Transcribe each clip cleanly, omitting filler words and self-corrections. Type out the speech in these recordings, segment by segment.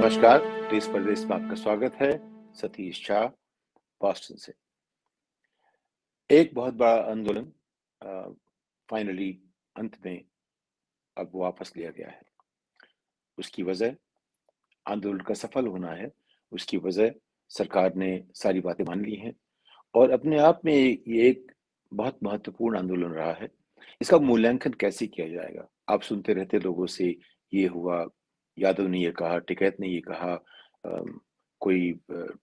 नमस्कार, देश परदेश में आपका स्वागत है। सतीश शाह, बॉस्टन से। एक बहुत बड़ा आंदोलन फाइनली अंत में अब वापस लिया गया है। उसकी वजह आंदोलन का सफल होना है। उसकी वजह सरकार ने सारी बातें मान ली हैं और अपने आप में ये एक बहुत महत्वपूर्ण आंदोलन रहा है। इसका मूल्यांकन कैसे किया जाएगा? आप सुनते रहते लोगों से, ये हुआ, यादव ने ये कहा, टिकैत ने ये कहा, कोई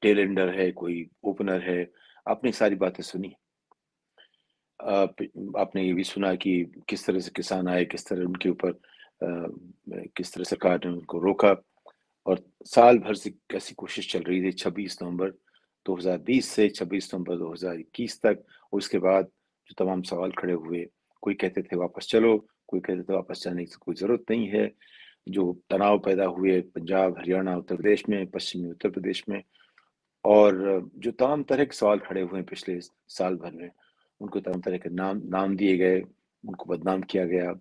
टेल एंडर है, कोई ओपनर है। आपने सारी बातें सुनी। आपने ये भी सुना कि किस तरह से किसान आए, किस तरह उनके ऊपर किस तरह सरकार ने उनको रोका और साल भर से कैसी कोशिश चल रही थी 26 नवंबर 2020 से 26 नवंबर 2021 तक। उसके बाद जो तमाम सवाल खड़े हुए, कोई कहते थे वापस चलो, कोई कहते थे वापस जाने की कोई ज़रूरत नहीं है। जो तनाव पैदा हुए पंजाब, हरियाणा, उत्तर प्रदेश में, पश्चिमी उत्तर प्रदेश में, और जो तमाम तरह के सवाल खड़े हुए पिछले साल भर में, उनको तमाम तरह के नाम नाम दिए गए, उनको बदनाम किया गया।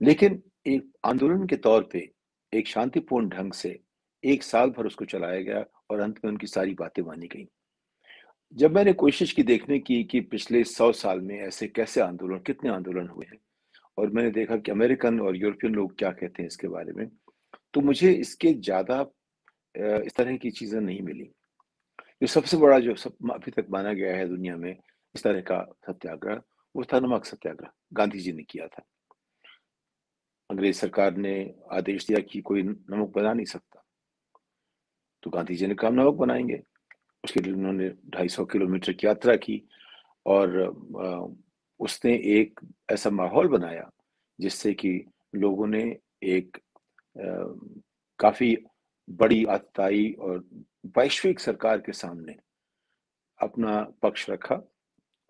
लेकिन एक आंदोलन के तौर पे एक शांतिपूर्ण ढंग से 1 साल भर उसको चलाया गया और अंत में उनकी सारी बातें मानी गईं। जब मैंने कोशिश की देखने की कि पिछले 100 साल में ऐसे कैसे आंदोलन, कितने आंदोलन हुए हैं, और मैंने देखा कि अमेरिकन और यूरोपियन लोग क्या कहते हैं इसके बारे में, तो मुझे इसके ज़्यादा इस तरह की चीज़ें नहीं मिली। जो सबसे बड़ा जो सब अभी तक माना गया है दुनिया में इस तरह का सत्याग्रह, वो था नमक सत्याग्रह। गांधी जी ने किया था। अंग्रेज सरकार ने आदेश दिया कि कोई नमक बना नहीं सकता, तो गांधी जी ने कहा नमक बनाएंगे। उसके लिए उन्होंने 250 किलोमीटर की यात्रा की और उसने एक ऐसा माहौल बनाया जिससे कि लोगों ने एक काफी बड़ी आतताई और वैश्विक सरकार के सामने अपना पक्ष रखा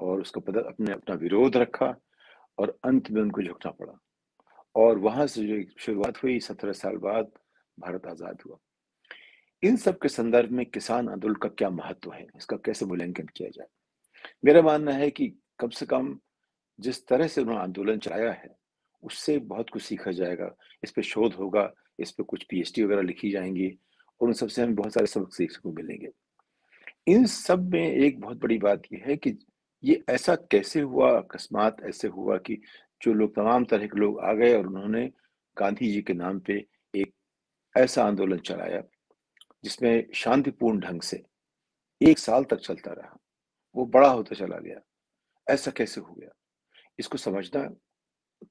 और उसका अपने अपना विरोध रखा और अंत में उनको झुकना पड़ा। और वहां से जो एक शुरुआत हुई, 17 साल बाद भारत आजाद हुआ। इन सब के संदर्भ में किसान आंदोलन का क्या महत्व है, इसका कैसे मूल्यांकन किया जाए? मेरा मानना है कि कम से कम जिस तरह से उन्होंने आंदोलन चलाया है, उससे बहुत कुछ सीखा जाएगा। इस पे शोध होगा, इस पे कुछ पीएचडी वगैरह लिखी जाएंगी और उन सबसे हमें बहुत सारे सबक सीखने को मिलेंगे। इन सब में एक बहुत बड़ी बात ये है कि ये ऐसा कैसे हुआ, अकस्मात ऐसे हुआ कि जो लोग, तमाम तरह के लोग आ गए और उन्होंने गांधी जी के नाम पे एक ऐसा आंदोलन चलाया जिसमें शांतिपूर्ण ढंग से 1 साल तक चलता रहा। वो बड़ा होता चला गया। ऐसा कैसे हो गया? इसको समझना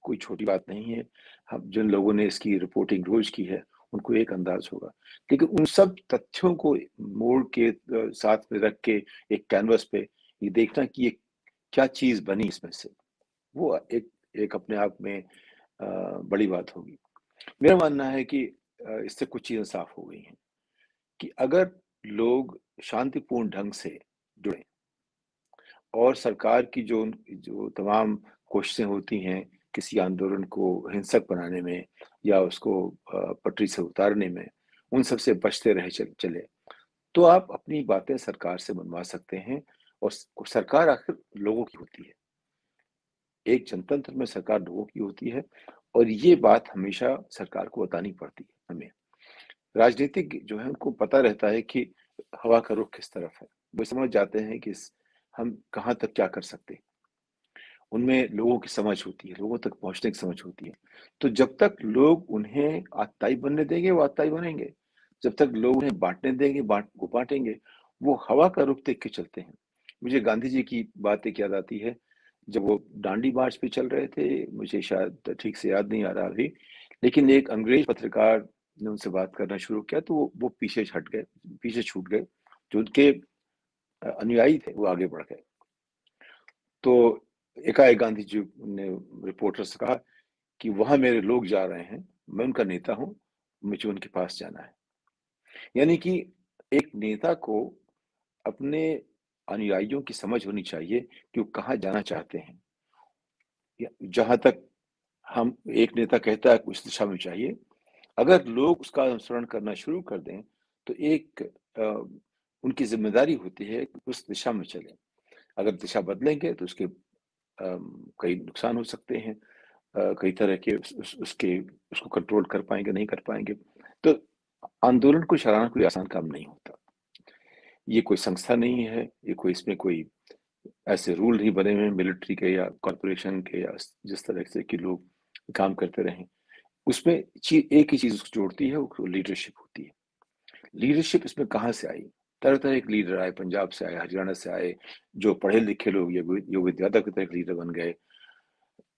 कोई छोटी बात नहीं है। हम जिन लोगों ने इसकी रिपोर्टिंग रोज की है, उनको एक अंदाज होगा। लेकिन उन सब तथ्यों को मोड़ के साथ में रख के एक कैनवस पे ये देखना कि ये क्या चीज बनी इसमें से, वो एक एक अपने आप में बड़ी बात होगी। मेरा मानना है कि इससे कुछ चीजें साफ हो गई हैं कि अगर लोग शांतिपूर्ण ढंग से जुड़े और सरकार की जो जो तमाम कोशिशें होती हैं किसी आंदोलन को हिंसक बनाने में या उसको पटरी से उतारने में, उन सब से बचते रहे चले, तो आप अपनी बातें सरकार से मनवा सकते हैं। और सरकार आखिर लोगों की होती है। एक जनतंत्र में सरकार लोगों की होती है और ये बात हमेशा सरकार को बतानी पड़ती है हमें। राजनीतिक जो है उनको पता रहता है कि हवा का रुख किस तरफ है। वो समझ जाते हैं कि हम कहाँ तक क्या कर सकते हैं। उनमें लोगों की समझ होती है, लोगों तक पहुंचने की समझ होती है। तो जब तक लोग उन्हें आतताई बनने देंगे, वो आतताई बनेंगे। जब तक लोग उन्हें बांटने देंगे, वो बांटेंगे। वो हवा का रुख देख के चलते हैं। मुझे गांधी जी की बात एक याद आती है। जब वो दांडी मार्च पे चल रहे थे, मुझे शायद ठीक से याद नहीं आ रहा अभी, लेकिन एक अंग्रेज पत्रकार ने उनसे बात करना शुरू किया तो वो पीछे हट गए, पीछे छूट गए। जो उनके अनुयायी थे वो आगे बढ़ गए। तो एकाएक गांधी जी ने रिपोर्टर से कहा कि वहां मेरे लोग जा रहे हैं, मैं उनका नेता हूं, मुझे उनके पास जाना है। यानी कि एक नेता को अपने अनुयायियों की समझ होनी चाहिए कि वो कहाँ जाना चाहते हैं। जहां तक हम, एक नेता कहता है उस दिशा में चाहिए, अगर लोग उसका अनुसरण करना शुरू कर दें तो एक उनकी जिम्मेदारी होती है कि उस दिशा में चलें। अगर दिशा बदलेंगे तो उसके कई नुकसान हो सकते हैं। कई तरह के उसके उसको कंट्रोल कर पाएंगे, नहीं कर पाएंगे। तो आंदोलन को चलाना कोई आसान काम नहीं होता। ये कोई संस्था नहीं है, ये कोई इसमें कोई ऐसे रूल नहीं बने हुए हैं मिलिट्री के या कॉर्पोरेशन के या जिस तरह से कि लोग काम करते रहें। उसमें एक ही चीज़ उसको जोड़ती है, वो लीडरशिप होती है। लीडरशिप इसमें कहाँ से आई? तरह-तरह के लीडर आए, पंजाब से आए, हरियाणा से आए, जो पढ़े-लिखे लोग योगी यादव की तरह लीडर बन गए।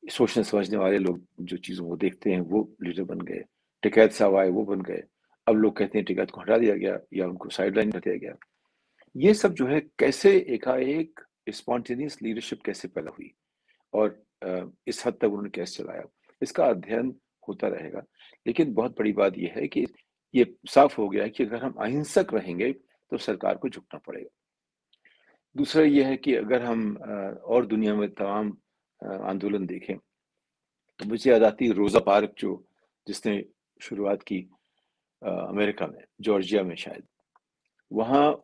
सोचने समझने वाले लोग जो चीज़ों को देखते हैं वो लीडर बन गए। टिकैत साहब आए, वो बन गए। अब लोग कहते हैं टिकैत को हटा दिया गया या उनको साइडलाइन कर दिया गया। ये सब जो है कैसे एकाएक स्पॉन्टेनियस लीडरशिप कैसे पैदा हुई और इस हद तक उन्होंने कैसे चलाया, इसका अध्ययन होता रहेगा। लेकिन बहुत बड़ी बात ये है कि ये साफ हो गया है कि अगर हम अहिंसक रहेंगे तो सरकार को झुकना पड़ेगा। दूसरा ये है कि अगर हम और दुनिया में तमाम आंदोलन देखें तो मुझे याद आती है रोज़ा पार्क जिसने शुरुआत की अमेरिका में, जॉर्जिया में शायद। वहाँ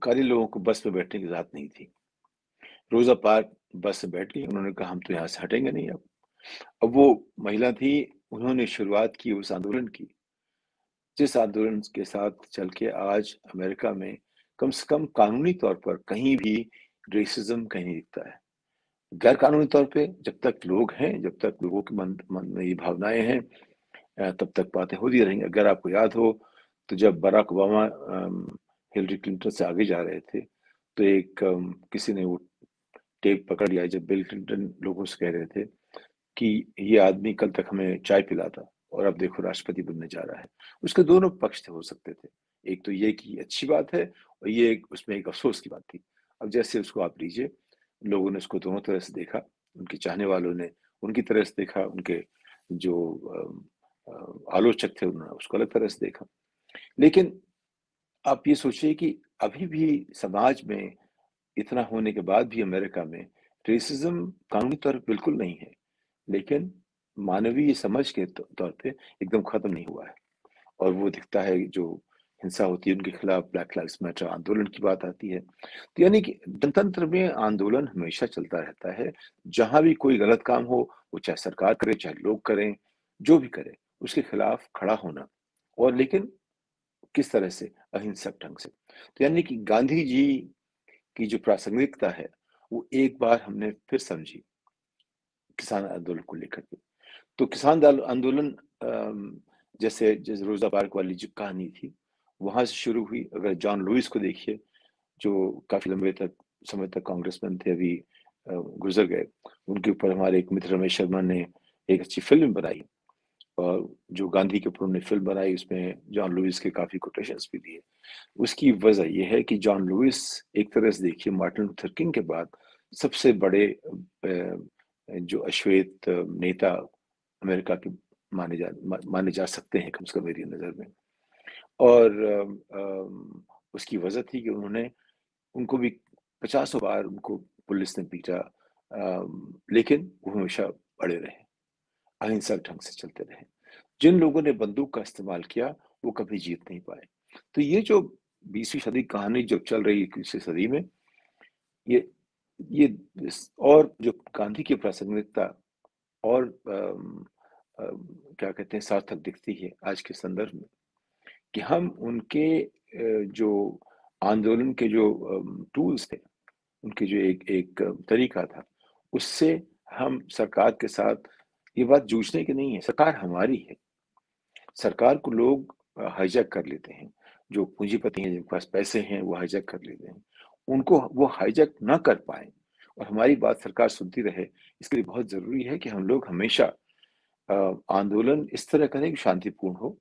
कार्य लोगों को बस में बैठने की इजाज़त नहीं थी। रोज़ा पार्क बस से बैठ गई, उन्होंने कहा हम तो यहाँ से हटेंगे नहीं अब। अब वो महिला थी, उन्होंने शुरुआत की उस आंदोलन की, जिस आंदोलन के साथ चल के आज अमेरिका में कम से कम कानूनी तौर पर कहीं भी रेसिज़्म कहीं नहीं दिखता है। गैर कानूनी तौर पे जब तक लोग हैं, जब तक लोगों के मन में ये भावनाएँ हैं तब तक बातें होती रहेंगी। अगर आपको याद हो तो जब बराक ओबामा हिलरी क्लिंटन से आगे जा रहे थे, तो किसी ने वो टेप पकड़ लिया जब बिल क्लिंटन लोगों से कह रहे थे कि ये आदमी कल तक हमें चाय पिलाता और अब देखो राष्ट्रपति बनने जा रहा है। उसके दोनों पक्ष थे हो सकते थे। एक तो ये कि अच्छी बात है और ये उसमें एक अफ़सोस की बात थी। अब जैसे उसको आप लीजिए, लोगों ने उसको दोनों तरह से देखा, उनके चाहने वालों ने उनकी तरह से देखा, उनके जो आलोचक थे उन्होंने उसको अलग तरह से देखा। लेकिन आप ये सोचिए कि अभी भी समाज में इतना होने के बाद भी अमेरिका में रेसिज़्म कानूनी तौर पे बिल्कुल नहीं है, लेकिन मानवीय समझ के तौर पे एकदम खत्म नहीं हुआ है। और वो दिखता है जो हिंसा होती है उनके खिलाफ ब्लैक लाइव्स मैटर आंदोलन की बात आती है। तो यानी कि जनतंत्र में आंदोलन हमेशा चलता रहता है। जहाँ भी कोई गलत काम हो, वो चाहे सरकार करे, चाहे लोग करें, जो भी करें, उसके खिलाफ खड़ा होना और लेकिन किस तरह से? अहिंसक ढंग से। तो यानी कि गांधी जी की जो प्रासंगिकता है, वो एक बार हमने फिर समझी, किसान आंदोलन को लेकर के। तो किसान आंदोलन जैसे जैसे रोज़ा पार्क वाली जो कहानी थी, वहाँ से शुरू हुई। अगर जॉन लुइस को देखिए, जो काफ़ी लंबे तक समय तक कांग्रेसमैन थे, अभी गुज़र गए। उनके ऊपर हमारे एक मित्र रमेश शर्मा ने एक अच्छी फ़िल्म बनाई और जो गांधी के ऊपर उन्होंने फ़िल्म बनाई, उसमें जॉन लुइस के काफ़ी कोटेशंस भी दिए। उसकी वजह ये है कि जॉन लुइस एक तरह से देखिए मार्टिन लूथर किंग के बाद सबसे बड़े जो अश्वेत नेता अमेरिका के माने जा सकते हैं कम से कम मेरी नज़र में। और उसकी वजह थी कि उनको भी पचासों बार उनको पुलिस ने पीटा, लेकिन वो हमेशा अड़े रहे, अहिंसक ढंग से चलते रहे। जिन लोगों ने बंदूक का इस्तेमाल किया, वो कभी जीत नहीं पाए। तो ये जो 20वीं सदी की कहानी जो चल रही है 21वीं सदी में, ये ये और जो गांधी की प्रासंगिकता और क्या कहते हैं सार्थक दिखती है आज के संदर्भ में कि हम उनके जो आंदोलन के जो टूल्स थे, उनके जो एक एक तरीका था, उससे हम सरकार के साथ ये बात जूझने की नहीं है, सरकार हमारी है। सरकार को लोग हाईजैक कर लेते हैं। जो पूंजीपति हैं, जिनके पास पैसे हैं, वो हाईजैक कर लेते हैं। उनको वो हाईजैक ना कर पाएँ और हमारी बात सरकार सुनती रहे, इसके लिए बहुत ज़रूरी है कि हम लोग हमेशा आंदोलन इस तरह करें कि शांतिपूर्ण हो,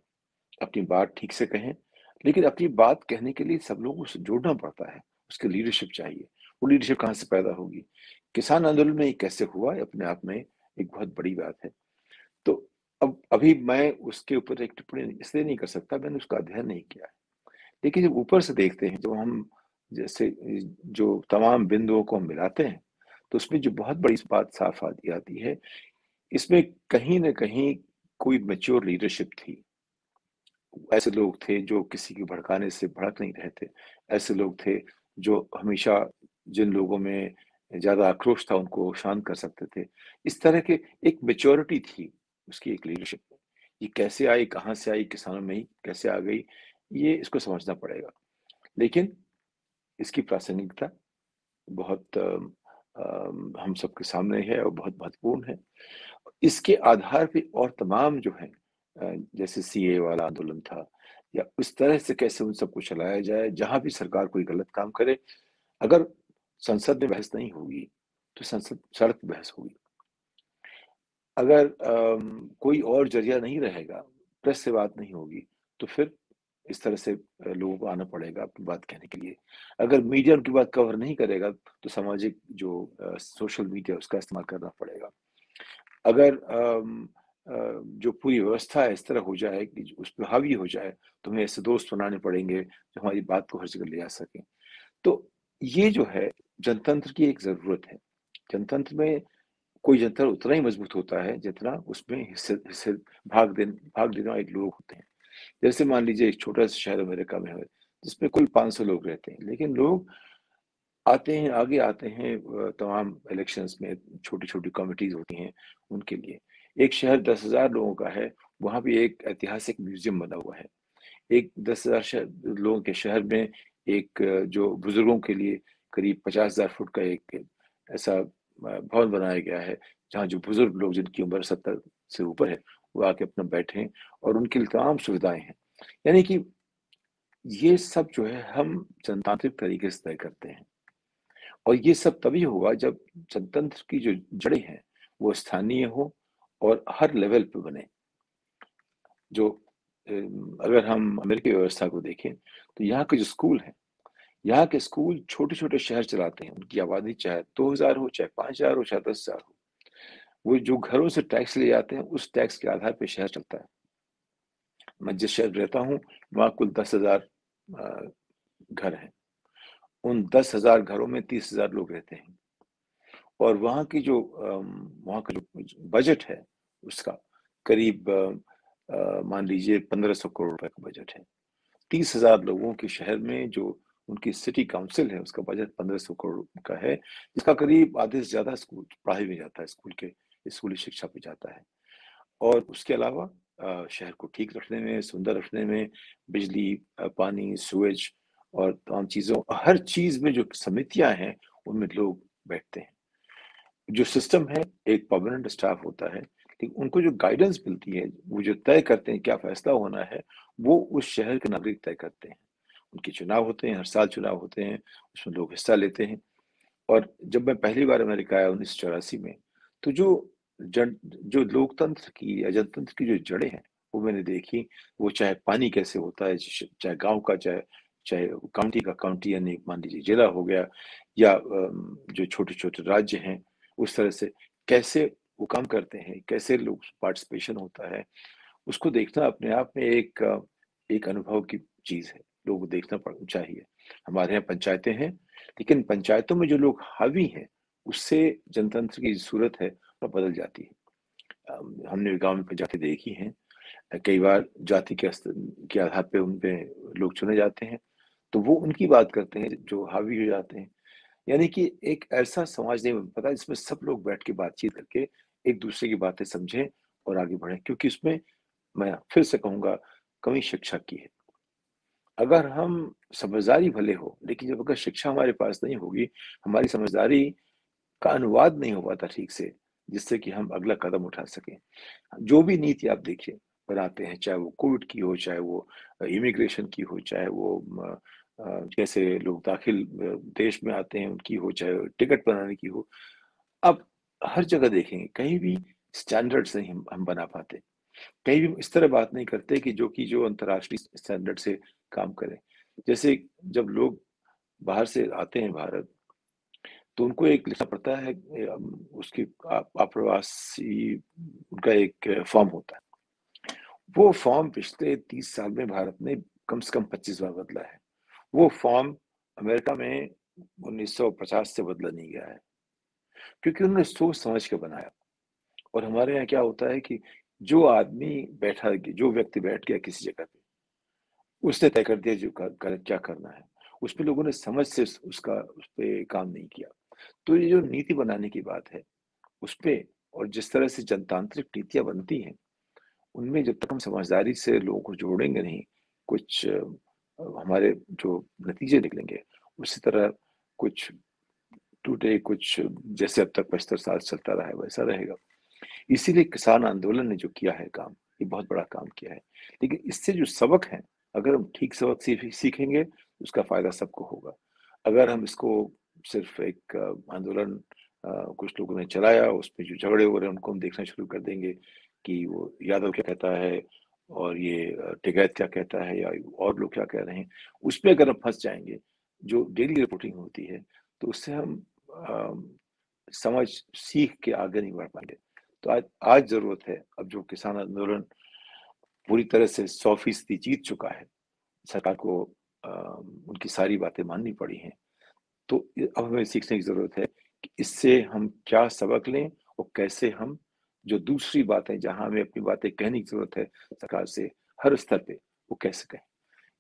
अपनी बात ठीक से कहें, लेकिन अपनी बात कहने के लिए सब लोगों से जुड़ना पड़ता है, उसकी लीडरशिप चाहिए। वो लीडरशिप कहाँ से पैदा होगी? किसान आंदोलन में ये कैसे हुआ, ये अपने आप में एक बहुत बड़ी बात है। तो अब अभी मैं उसके ऊपर एक टिप्पणी इसलिए नहीं कर सकता, मैंने उसका अध्ययन नहीं किया है। लेकिन जब ऊपर से देखते हैं, जब हम जैसे जो तमाम बिंदुओं को हम मिलाते हैं, तो उसमें जो बहुत बड़ी बात साफ आती आती है, इसमें कहीं न कहीं कोई मैच्योर लीडरशिप थी। ऐसे लोग थे जो किसी को भड़काने से भड़क नहीं रहे थे। ऐसे लोग थे जो हमेशा जिन लोगों में ज़्यादा आक्रोश था उनको शांत कर सकते थे। इस तरह के एक मैच्योरिटी थी उसकी एक लीडरशिप में। ये कैसे आई, कहाँ से आई, किसानों में ही कैसे आ गई, ये इसको समझना पड़ेगा। लेकिन इसकी प्रासंगिकता बहुत हम सबके सामने है और बहुत महत्वपूर्ण है। इसके आधार पे और तमाम जो हैं जैसे सीएए वाला आंदोलन था या उस तरह से कैसे उन सबको चलाया जाए, जहाँ भी सरकार कोई गलत काम करे, अगर संसद में बहस नहीं होगी, तो संसद सड़क पे बहस होगी। अगर कोई और ज़रिया नहीं रहेगा, प्रेस से बात नहीं होगी, तो फिर इस तरह से लोगों को आना पड़ेगा अपनी बात कहने के लिए। अगर मीडिया उनकी बात कवर नहीं करेगा, तो सामाजिक जो सोशल मीडिया उसका इस्तेमाल करना पड़ेगा। अगर जो पूरी व्यवस्था है इस तरह हो जाए कि उस पे हावी हो जाए, तो हमें ऐसे दोस्त बनाने पड़ेंगे, जो हमारी बात को हर जगह ले जा सकें। तो ये जो है, जनतंत्र की एक ज़रूरत है। जनतंत्र में कोई जनतंत्र उतना ही मजबूत होता है, जितना उसमें हिस्से हिस्से भाग लेने वाले लोग होते हैं। जैसे मान लीजिए एक छोटा-सा शहर अमेरिका में है, जिसमें कुल 500 लोग रहते हैं, लेकिन लोग आते हैं, आगे आते हैं तमाम इलेक्शंस में, छोटी-छोटी कमिटीज़ होती हैं, उनके लिए। एक शहर 10,000 लोगों का है, वहाँ भी एक ऐतिहासिक म्यूज़ियम बना हुआ है। एक 10,000 लोगों के शहर में एक जो बुज़ुर्गों के लिए करीब 50,000 फुट का एक ऐसा भवन बनाया गया है, जहाँ जो बुज़ुर्ग लोग जिनकी उम्र 70 से ऊपर है, वो आके अपना बैठें और उनके लिए तमाम सुविधाएँ हैं। यानी कि ये सब जो है हम जनतांत्रिक तरीके से तय करते हैं और ये सब तभी होगा जब जनतंत्र की जो जड़ें हैं, वो स्थानीय हो और हर लेवल पे बने। जो अगर हम अमेरिकी व्यवस्था को देखें, तो यहाँ के जो स्कूल हैं, यहाँ के स्कूल छोटे-छोटे शहर चलाते हैं, उनकी आबादी चाहे 2,000 हो, चाहे 5,000 हो, चाहे 10,000 हो। वो जो घरों से टैक्स ले जाते हैं, उस टैक्स के आधार पे शहर चलता है। मैं जिस शहर में रहता हूँ, वहाँ कुल 10,000 अ, घर हैं। उन 10,000 घरों में 30,000 लोग रहते हैं और वहाँ का जो बजट है, उसका करीब मान लीजिए 1,500 करोड़ रुपए का बजट है। 30,000 लोगों के शहर में जो उनकी सिटी काउंसिल है, उसका बजट 1,500 करोड़ का है, जिसका करीब आधे से ज़्यादा स्कूल पढ़ाई में जाता है, स्कूली शिक्षा पे जाता है। और उसके अलावा शहर को ठीक रखने में, सुंदर रखने में, बिजली पानी, सीवेज और तमाम चीज़ों हर चीज़ में जो समितियाँ हैं, उनमें लोग बैठते हैं। जो सिस्टम है, एक परमानेंट स्टाफ होता है, लेकिन उनको जो गाइडेंस मिलती है, वो जो तय करते हैं क्या फैसला होना है, वो उस शहर के नागरिक तय करते हैं। उनके चुनाव होते हैं, हर साल चुनाव होते हैं, उसमें लोग हिस्सा लेते हैं और जब मैं पहली बार अमेरिका आया 1984 में, तो जो लोकतंत्र की या जनतंत्र की जो जड़ें हैं, वो मैंने देखी। वो चाहे पानी कैसे होता है, चाहे गाँव का, चाहे चाहे काउंटी का, काउंटी यानी मान लीजिए जिला हो गया या जो छोटे-छोटे राज्य हैं, उस तरह से कैसे वो काम करते हैं, कैसे लोग पार्टिसिपेशन होता है, उसको देखना अपने आप में एक अनुभव की चीज़ है। लोगों को देखना चाहिए। हमारे यहाँ पंचायतें हैं, लेकिन पंचायतों में जो लोग हावी हैं, उससे जनतंत्र की सूरत है, वो बदल जाती है। हमने गाँव में पंचायतें देखी हैं। कई बार जाति के आधार पे उन पे लोग चुने जाते हैं, तो वो उनकी बात करते हैं जो हावी हो जाते हैं। यानी कि एक ऐसा समाज नहीं बन पाता जिसमें सब लोग बैठ के बातचीत करके एक-दूसरे की बातें समझें और आगे बढ़ें क्योंकि उसमें मैं फिर से कहूँगा कमी शिक्षा की है। अगर हम समझदारी भले हो, लेकिन जब अगर शिक्षा हमारे पास नहीं होगी, हमारी समझदारी का अनुवाद नहीं हो पाता ठीक से, जिससे कि हम अगला कदम उठा सकें। जो भी नीति आप देखिए, बनाते हैं, चाहे वो कोविड की हो, चाहे वो इमिग्रेशन की हो, चाहे वो कैसे लोग देश में आते हैं उनकी हो, चाहे टिकट बनाने की हो। आप हर जगह देखेंगे, कहीं भी स्टैंडर्ड्स नहीं हम बना पाते। कहीं भी इस तरह बात नहीं करते कि जो अंतर्राष्ट्रीय स्टैंडर्ड से काम करें। जैसे जब लोग बाहर से आते हैं भारत, तो उनको एक लिखना पड़ता है उसकी आप्रवासी उनका एक फॉर्म होता है। वो फॉर्म पिछले 30 साल में भारत ने कम से कम 25 बार बदला है। वो फॉर्म अमेरिका में 1950 से बदला नहीं गया है, क्योंकि उन्होंने सोच समझ के बनाया। और हमारे यहाँ क्या होता है कि जो व्यक्ति बैठ गया किसी जगह पे, उसने तय कर दिया जो क्या करना है। उसपे लोगों ने समझ से उसपे काम नहीं किया। तो ये जो नीति बनाने की बात है, उसपे और जिस तरह से जनतांत्रिक नीतियाँ बनती हैं, उनमें जब तक हम समझदारी से लोगों को जोड़ेंगे नहीं, कुछ हमारे जो नतीजे निकलेंगे, उसी तरह कुछ टूटे, कुछ जैसे अब तक 75 साल चलता रहा है, वैसा रहेगा। इसीलिए किसान आंदोलन ने जो किया है काम, ये बहुत बड़ा काम किया है। लेकिन इससे जो सबक हैं, अगर हम ठीक सबक सीखेंगे, तो उसका फ़ायदा सबको होगा। अगर हम इसको सिर्फ़ एक आंदोलन कुछ लोगों ने चलाया, उसमें जो झगड़े हो रहे हैं, उनको हम देखना शुरू कर देंगे कि वो यादव क्या कहता है और ये टिकैत क्या कहता है या और लोग क्या कह रहे हैं, उसमें अगर हम फँस जाएँगे, जो डेली रिपोर्टिंग होती है, तो उससे हम समझ सीख के आगे नहीं बढ़ पाएँगे। तो आज आज ज़रूरत है, अब जो किसान आंदोलन पूरी तरह से 100% जीत चुका है, सरकार को अ, उनकी सारी बातें माननी पड़ी हैं। तो अब हमें सीखने की ज़रूरत है कि इससे हम क्या सबक लें और कैसे हम जो दूसरी बातें जहाँ हमें अपनी बातें कहने की ज़रूरत है सरकार से हर स्तर पे, वो कैसे कहें।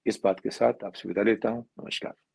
इस बात के साथ आपसे विदा लेता हूँ। नमस्कार।